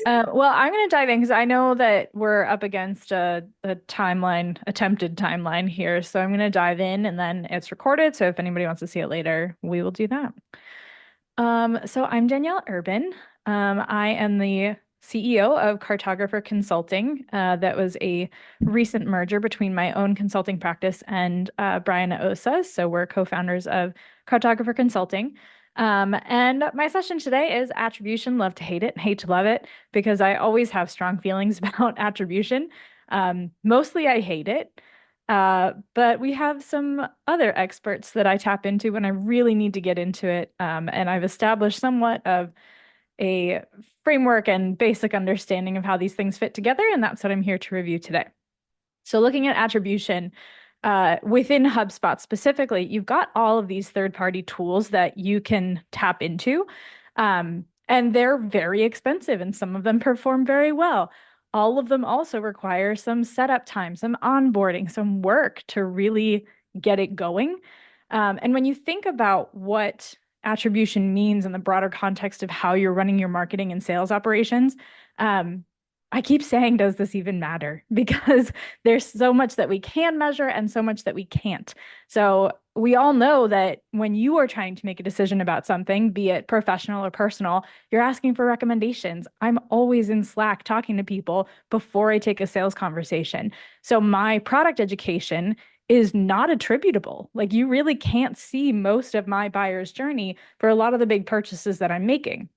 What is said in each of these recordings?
Well, I'm going to dive in because I know that we're up against a timeline, attempted timeline here. So I'm going to dive in and then it's recorded. So if anybody wants to see it later, we will do that. So I'm Danielle Urban. I am the CEO of Cartographer Consulting. That was a recent merger between my own consulting practice and Brian Osa. So we're co-founders of Cartographer Consulting. And my session today is attribution, love to hate it, hate to love it, because I always have strong feelings about attribution. Mostly I hate it. But we have some other experts that I tap into when I really need to get into it. And I've established somewhat of a framework and basic understanding of how these things fit together. And that's what I'm here to review today. So looking at attribution, within HubSpot specifically, you've got all of these third-party tools that you can tap into. And they're very expensive, and some of them perform very well. All of them also require some setup time, some onboarding, some work to really get it going. And when you think about what attribution means in the broader context of how you're running your marketing and sales operations, I keep saying, does this even matter? Because there's so much that we can measure and so much that we can't. So we all know that when you are trying to make a decision about something, be it professional or personal, you're asking for recommendations. I'm always in Slack talking to people before I take a sales conversation. So my product education is not attributable. Like you really can't see most of my buyer's journey for a lot of the big purchases that I'm making.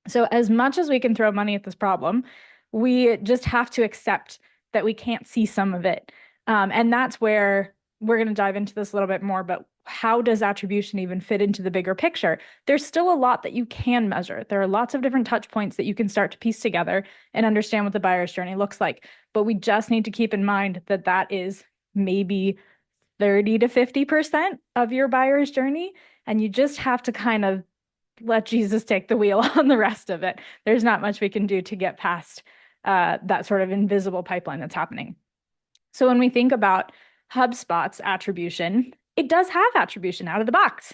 So as much as we can throw money at this problem, we just have to accept that we can't see some of it. And that's where we're going to dive into this a little bit more, but how does attribution even fit into the bigger picture? There's still a lot that you can measure. There are lots of different touch points that you can start to piece together and understand what the buyer's journey looks like. But we just need to keep in mind that that is maybe 30 to 50% of your buyer's journey. And you just have to kind of let Jesus take the wheel on the rest of it. There's not much we can do to get past that sort of invisible pipeline that's happening. So when we think about HubSpot's attribution, it does have attribution out of the box.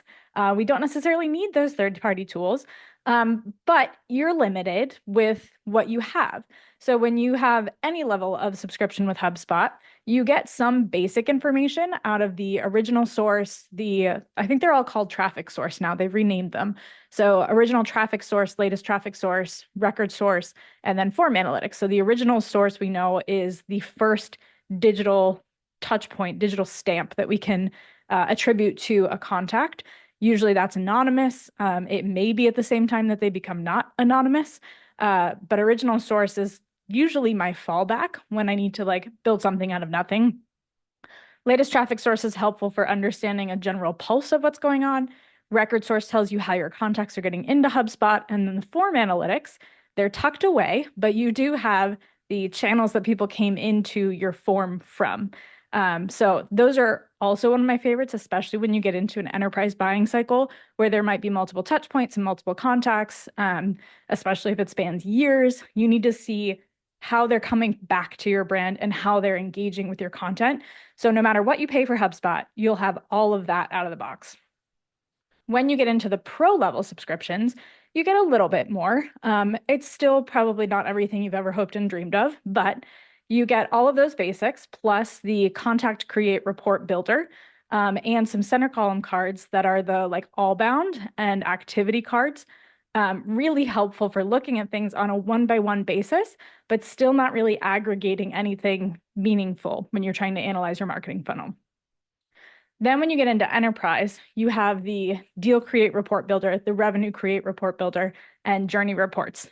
We don't necessarily need those third-party tools, but you're limited with what you have. So when you have any level of subscription with HubSpot, you get some basic information out of the original source. I think they're all called traffic source now. They've renamed them. So original traffic source, latest traffic source, record source, and then form analytics. So the original source we know is the first digital touch point, digital stamp that we can attribute to a contact. Usually that's anonymous. It may be at the same time that they become not anonymous, but original source is usually my fallback when I need to like build something out of nothing. Latest traffic source is helpful for understanding a general pulse of what's going on. Record source tells you how your contacts are getting into HubSpot. And then the form analytics, they're tucked away, but you do have the channels that people came into your form from. So those are also one of my favorites, especially when you get into an enterprise buying cycle where there might be multiple touch points and multiple contacts, especially if it spans years. You need to see how they're coming back to your brand and how they're engaging with your content. So no matter what you pay for HubSpot, you'll have all of that out of the box. When you get into the pro level subscriptions, you get a little bit more. It's still probably not everything you've ever hoped and dreamed of, but you get all of those basics plus the contact create report builder and some center column cards that are the like all bound and activity cards. Really helpful for looking at things on a one-by-one basis, but still not really aggregating anything meaningful when you're trying to analyze your marketing funnel. Then when you get into enterprise, you have the deal create report builder, the revenue create report builder, and journey reports.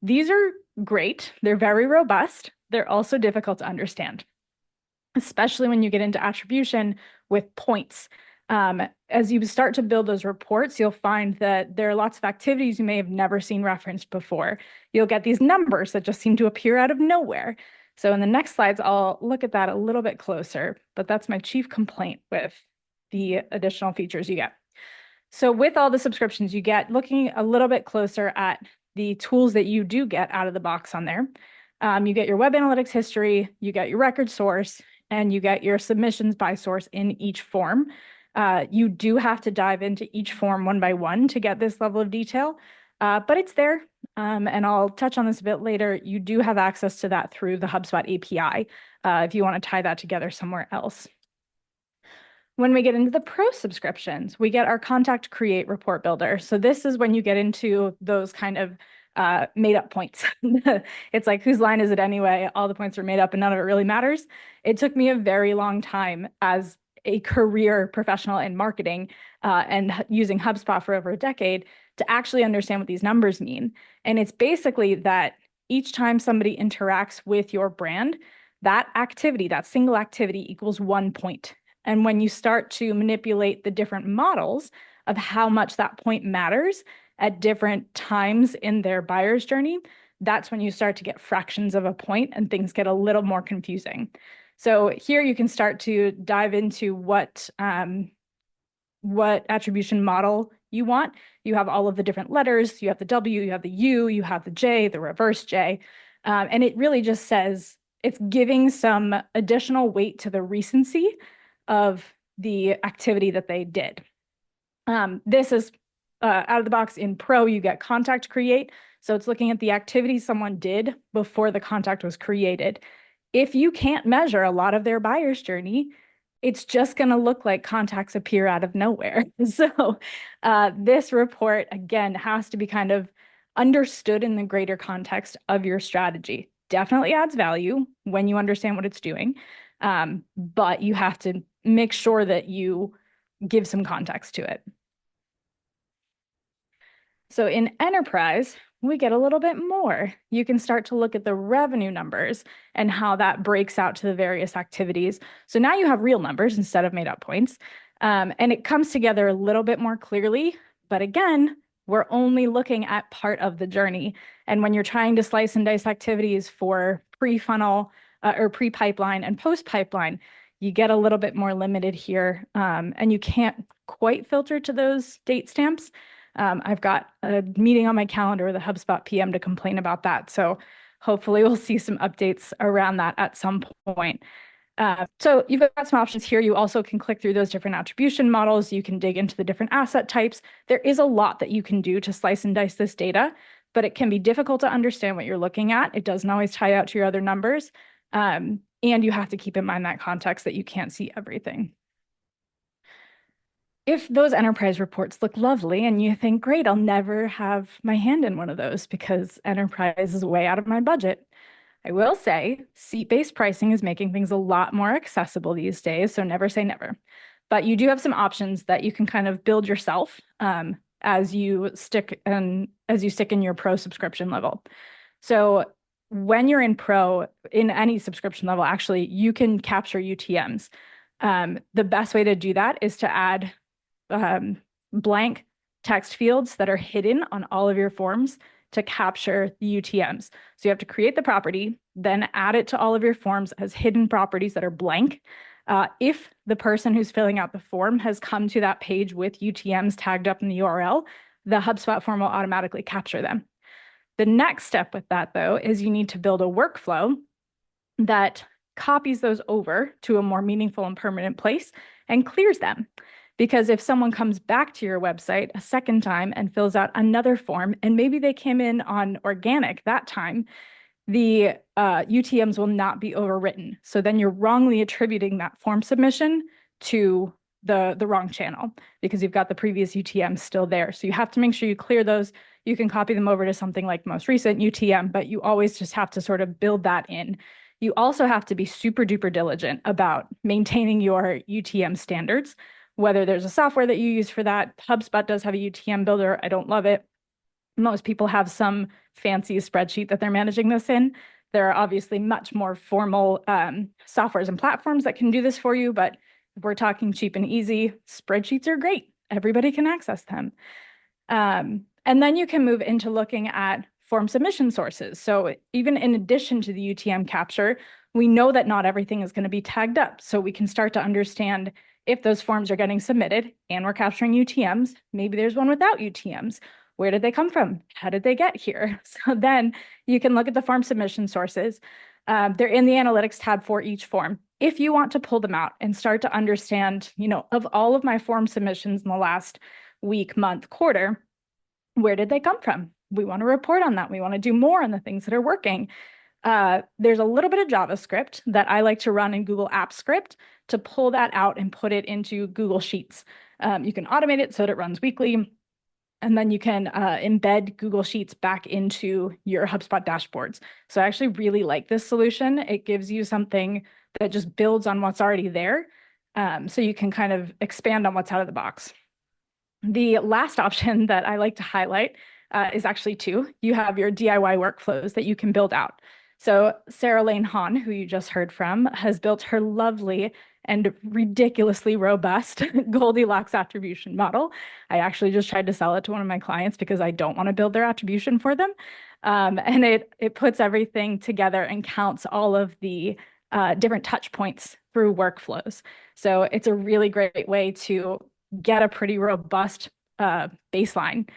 These are great. They're very robust. They're also difficult to understand, especially when you get into attribution with points. As you start to build those reports, you'll find that there are lots of activities you may have never seen referenced before. You'll get these numbers that just seem to appear out of nowhere. So in the next slides, I'll look at that a little bit closer, but that's my chief complaint with the additional features you get. So with all the subscriptions you get, looking a little bit closer at the tools that you do get out of the box on there, you get your web analytics history, you get your record source, and you get your submissions by source in each form. You do have to dive into each form one by one to get this level of detail. but it's there. And I'll touch on this a bit later. You do have access to that through the HubSpot API if you want to tie that together somewhere else. When we get into the pro subscriptions, we get our contact create report builder. So this is when you get into those kind of made up points. It's like, whose line is it anyway? All the points are made up and none of it really matters. It took me a very long time as a career professional in marketing and using HubSpot for over a decade to actually understand what these numbers mean. And it's basically that each time somebody interacts with your brand, that activity, that single activity equals 1 point. And when you start to manipulate the different models of how much that point matters at different times in their buyer's journey, that's when you start to get fractions of a point and things get a little more confusing. So here you can start to dive into what attribution model you want. You have all of the different letters, you have the W, you have the U, you have the J, the reverse J. And it really just says it's giving some additional weight to the recency of the activity that they did. This is out of the box. In Pro, you get contact create. So it's looking at the activity someone did before the contact was created. If you can't measure a lot of their buyer's journey, it's just going to look like contacts appear out of nowhere. So this report, again, has to be kind of understood in the greater context of your strategy. Definitely adds value when you understand what it's doing, but you have to make sure that you give some context to it. So in enterprise, we get a little bit more. You can start to look at the revenue numbers and how that breaks out to the various activities. So now you have real numbers instead of made up points. And it comes together a little bit more clearly. But again, we're only looking at part of the journey. And when you're trying to slice and dice activities for pre-funnel or pre-pipeline and post-pipeline, you get a little bit more limited here. And you can't quite filter to those date stamps. I've got a meeting on my calendar with a HubSpot PM to complain about that. So hopefully we'll see some updates around that at some point. So you've got some options here. You also can click through those different attribution models. You can dig into the different asset types. There is a lot that you can do to slice and dice this data, but it can be difficult to understand what you're looking at. It doesn't always tie out to your other numbers. And you have to keep in mind that context that you can't see everything. If those enterprise reports look lovely and you think, great, I'll never have my hand in one of those because enterprise is way out of my budget. I will say seat-based pricing is making things a lot more accessible these days, so never say never. But you do have some options that you can kind of build yourself as you stick in your pro subscription level. So when you're in pro, in any subscription level, actually, you can capture UTMs. The best way to do that is to add blank text fields that are hidden on all of your forms to capture the UTMs. So you have to create the property, then add it to all of your forms as hidden properties that are blank. If the person who's filling out the form has come to that page with UTMs tagged up in the URL, the HubSpot form will automatically capture them. The next step with that, though, is you need to build a workflow that copies those over to a more meaningful and permanent place and clears them. Because if someone comes back to your website a second time and fills out another form, and maybe they came in on organic that time, the UTMs will not be overwritten. So then you're wrongly attributing that form submission to the wrong channel because you've got the previous UTMs still there. So you have to make sure you clear those. You can copy them over to something like most recent UTM, but you always just have to sort of build that in. You also have to be super duper diligent about maintaining your UTM standards, whether there's a software that you use for that. HubSpot does have a UTM builder. I don't love it. Most people have some fancy spreadsheet that they're managing this in. There are obviously much more formal softwares and platforms that can do this for you, but if we're talking cheap and easy, spreadsheets are great. Everybody can access them. And then you can move into looking at form submission sources. So even in addition to the UTM capture, we know that not everything is going to be tagged up. So we can start to understand if those forms are getting submitted and we're capturing UTMs, maybe there's one without UTMs. Where did they come from? How did they get here? So then you can look at the form submission sources. They're in the analytics tab for each form. If you want to pull them out and start to understand, of all of my form submissions in the last week, month, quarter, where did they come from? we want to report on that. We want to do more on the things that are working. There's a little bit of JavaScript that I like to run in Google Apps Script to pull that out and put it into Google Sheets. You can automate it so that it runs weekly. And then you can embed Google Sheets back into your HubSpot dashboards. So I actually really like this solution. It gives you something that just builds on what's already there. So you can kind of expand on what's out of the box. The last option that I like to highlight is actually two. You have your DIY workflows that you can build out. So Sarah Lane Hahn, who you just heard from, has built her lovely and ridiculously robust Goldilocks attribution model. I actually just tried to sell it to one of my clients because I don't want to build their attribution for them. And it puts everything together and counts all of the different touch points through workflows. So it's a really great way to get a pretty robust baseline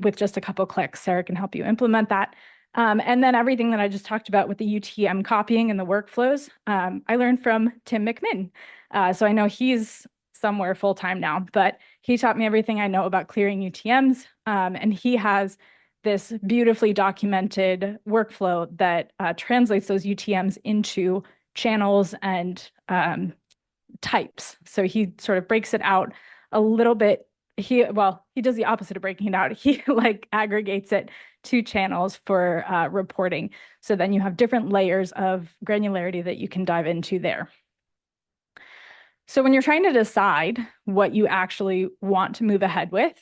with just a couple clicks. Sarah can help you implement that. And then everything that I just talked about with the UTM copying and the workflows, I learned from Tim McMinn. So I know he's somewhere full-time now, but he taught me everything I know about clearing UTMs. And he has this beautifully documented workflow that translates those UTMs into channels and types. So he sort of breaks it out a little bit. He does the opposite of breaking it out. He like aggregates it to channels for reporting. So then you have different layers of granularity that you can dive into there. So when you're trying to decide what you actually want to move ahead with,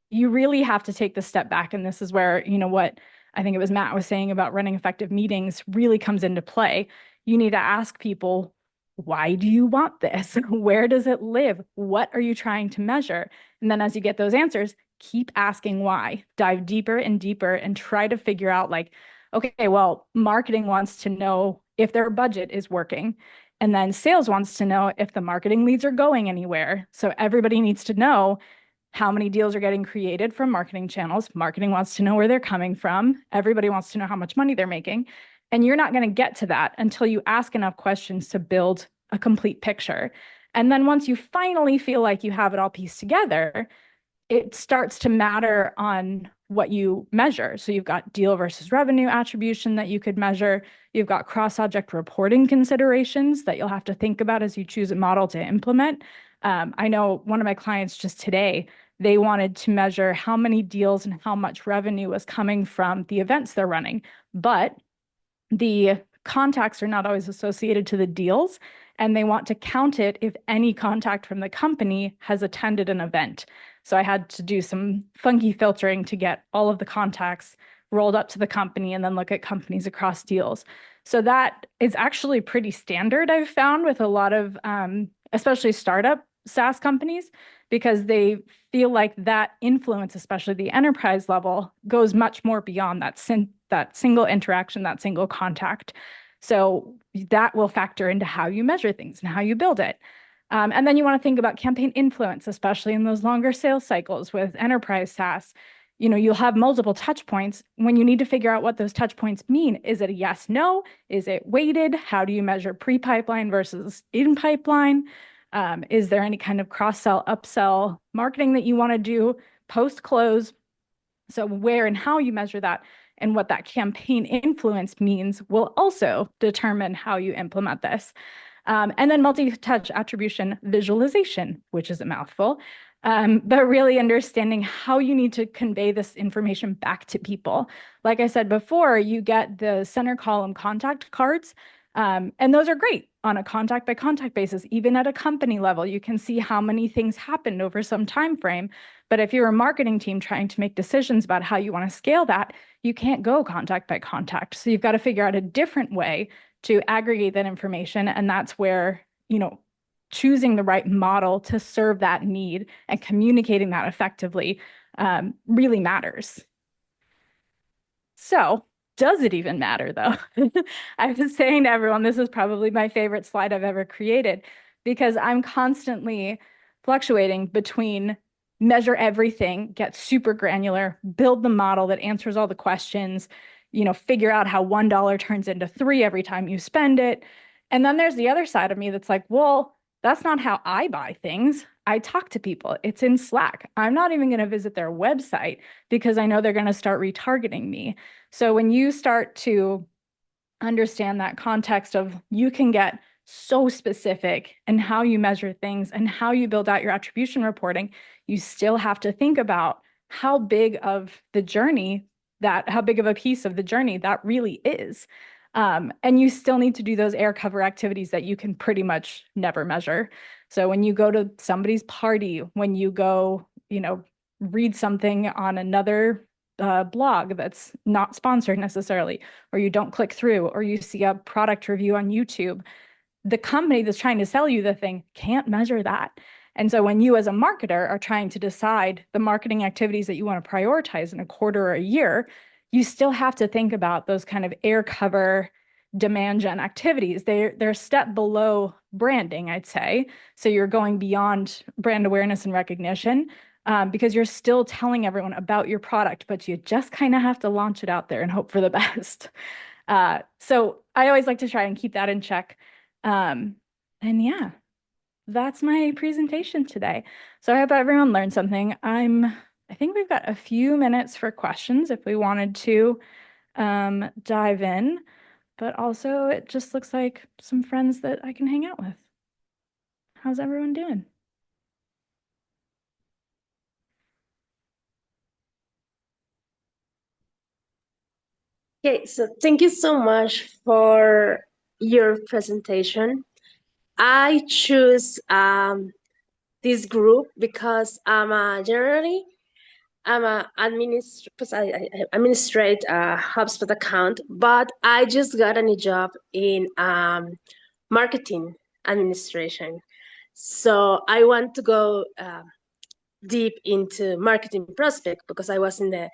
you really have to take the step back. And this is where, what I think it was Matt was saying about running effective meetings really comes into play. You need to ask people, why do you want this? Where does it live? What are you trying to measure? And then as you get those answers, keep asking why. Dive deeper and deeper and try to figure out like, okay, well, marketing wants to know if their budget is working. And then sales wants to know if the marketing leads are going anywhere. So everybody needs to know how many deals are getting created from marketing channels. Marketing wants to know where they're coming from. Everybody wants to know how much money they're making. And you're not going to get to that until you ask enough questions to build a complete picture. And then once you finally feel like you have it all pieced together, it starts to matter on what you measure. So you've got deal versus revenue attribution that you could measure. You've got cross-object reporting considerations that you'll have to think about as you choose a model to implement. I know one of my clients just today, they wanted to measure how many deals and how much revenue was coming from the events they're running, but the contacts are not always associated to the deals, and they want to count it if any contact from the company has attended an event. So I had to do some funky filtering to get all of the contacts rolled up to the company and then look at companies across deals. So that is actually pretty standard, I've found, with a lot of, especially startup SaaS companies, because they feel like that influence, especially the enterprise level, goes much more beyond that single interaction, that single contact. So that will factor into how you measure things and how you build it. And then you want to think about campaign influence, especially in those longer sales cycles with enterprise SaaS. You'll have multiple touch points. When you need to figure out what those touch points mean, is it a yes, no? Is it weighted? How do you measure pre-pipeline versus in pipeline? Is there any kind of cross-sell, upsell marketing that you want to do post-close? So where and how you measure that and what that campaign influence means will also determine how you implement this. And then multi-touch attribution visualization, which is a mouthful, but really understanding how you need to convey this information back to people. Like I said before, you get the center column contact cards, and those are great on a contact by contact basis. Even at a company level, you can see how many things happened over some time frame. But if you're a marketing team trying to make decisions about how you want to scale that, you can't go contact by contact. So you've got to figure out a different way to aggregate that information. And that's where, choosing the right model to serve that need and communicating that effectively really matters. So does it even matter though? I was saying to everyone, this is probably my favorite slide I've ever created because I'm constantly fluctuating between measure everything, get super granular, build the model that answers all the questions, figure out how $1 turns into $3 every time you spend it. And then there's the other side of me that's like, well, That's not how I buy things. I talk to people. It's in Slack. I'm not even going to visit their website because I know they're going to start retargeting me. So when you start to understand that context of you can get so specific in how you measure things and how you build out your attribution reporting, you still have to think about how big of the journey how big of a piece of the journey that really is. And you still need to do those air cover activities that you can pretty much never measure. So when you go to somebody's party, when you go, read something on another blog that's not sponsored necessarily, or you don't click through, or you see a product review on YouTube, the company that's trying to sell you the thing can't measure that. And so when you as a marketer are trying to decide the marketing activities that you want to prioritize in a quarter or a year, you still have to think about those kind of air cover demand gen activities. They're a step below branding, I'd say. So you're going beyond brand awareness and recognition, because you're still telling everyone about your product, but you just kind of have to launch it out there and hope for the best. So I always like to try and keep that in check. And yeah, that's my presentation today. So I hope everyone learned something. I think we've got a few minutes for questions if we wanted to dive in, but also it just looks like some friends that I can hang out with. How's everyone doing? Okay, so thank you so much for your presentation. I choose this group because I'm a I administrate a HubSpot account, but I just got a new job in marketing administration. So I want to go deep into marketing prospect because I was in the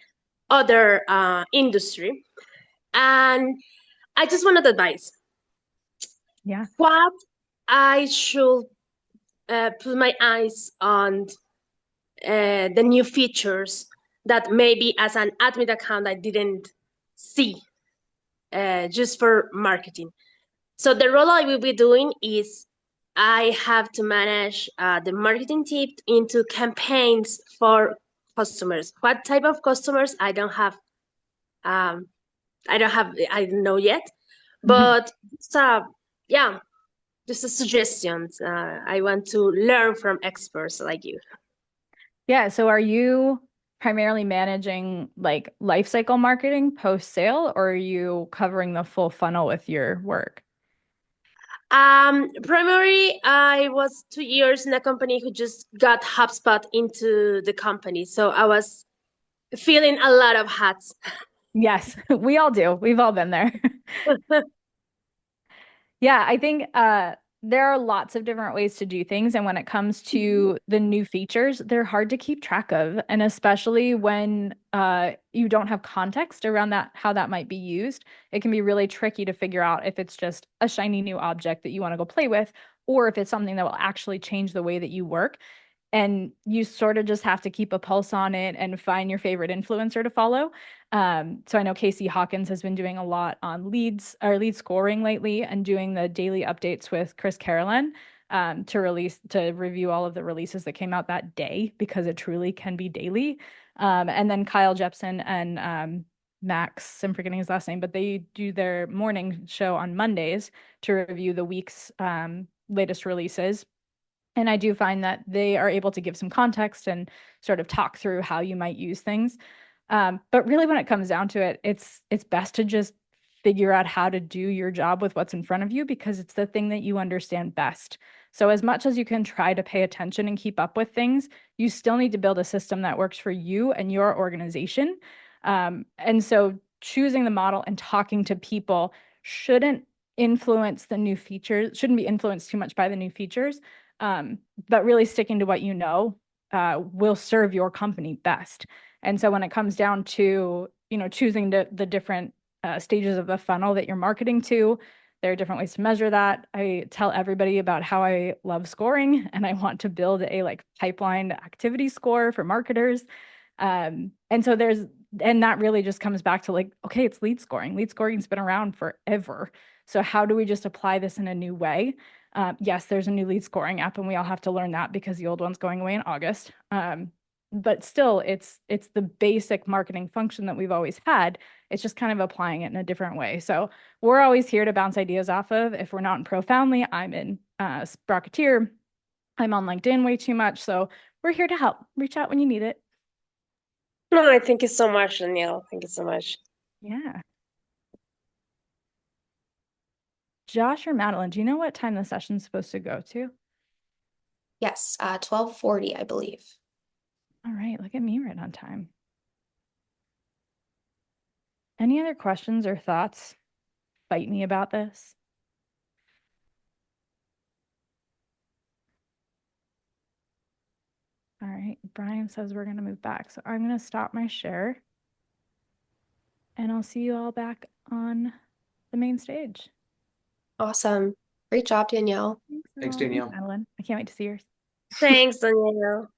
other industry, and I just wanted advice. Yeah. What I should put my eyes on the new features that maybe as an admin account I didn't see just for marketing. So the role I will be doing is I have to manage the marketing tip into campaigns for customers. What type of customers I don't have. Um, I don't know yet, but so yeah, just a suggestions. I want to learn from experts like you. Yeah, so are you primarily managing like life cycle marketing post sale, or are you covering the full funnel with your work? Primary, I was 2 years in a company who just got HubSpot into the company, so I was feeling a lot of hats. Yes, we all do. We've all been there. Yeah, I think there are lots of different ways to do things. And when it comes to the new features, they're hard to keep track of. And especially when you don't have context around that, how that might be used, it can be really tricky to figure out if it's just a shiny new object that you want to go play with, or if it's something that will actually change the way that you work. And you sort of just have to keep a pulse on it and find your favorite influencer to follow. So I know Casey Hawkins has been doing a lot on lead scoring lately and doing the daily updates with Chris Carolyn, to review all of the releases that came out that day because it truly can be daily. And then Kyle Jepson and Max, I'm forgetting his last name, but they do their morning show on Mondays to review the week's latest releases. And I do find that they are able to give some context and sort of talk through how you might use things. But really, when it comes down to it, it's best to just figure out how to do your job with what's in front of you because it's the thing that you understand best. So as much as you can try to pay attention and keep up with things, you still need to build a system that works for you and your organization. And so choosing the model and talking to people shouldn't influence the new features, shouldn't be influenced too much by the new features, but really sticking to what you know will serve your company best. And so when it comes down to, choosing the different stages of the funnel that you're marketing to, there are different ways to measure that. I tell everybody about how I love scoring and I want to build a like pipeline activity score for marketers. And so and that really just comes back to like, okay, it's lead scoring. Lead scoring's been around forever. So how do we just apply this in a new way? Yes, there's a new lead scoring app, and we all have to learn that because the old one's going away in August. But still, it's the basic marketing function that we've always had. It's just kind of applying it in a different way. So we're always here to bounce ideas off of. If we're not in Profoundly, I'm in Sprocketeer. I'm on LinkedIn way too much. So we're here to help. Reach out when you need it. No, I thank you so much, Danielle. Thank you so much. Yeah. Josh or Madeline, do you know what time the session's supposed to go to? Yes, 12:40, I believe. All right, look at me right on time. Any other questions or thoughts? Fight me about this. All right, Brian says we're going to move back. So I'm going to stop my share and I'll see you all back on the main stage. Awesome. Great job, Danielle. Thanks, Thanks, everyone. Danielle. Madeline. I can't wait to see yours. Thanks, Danielle.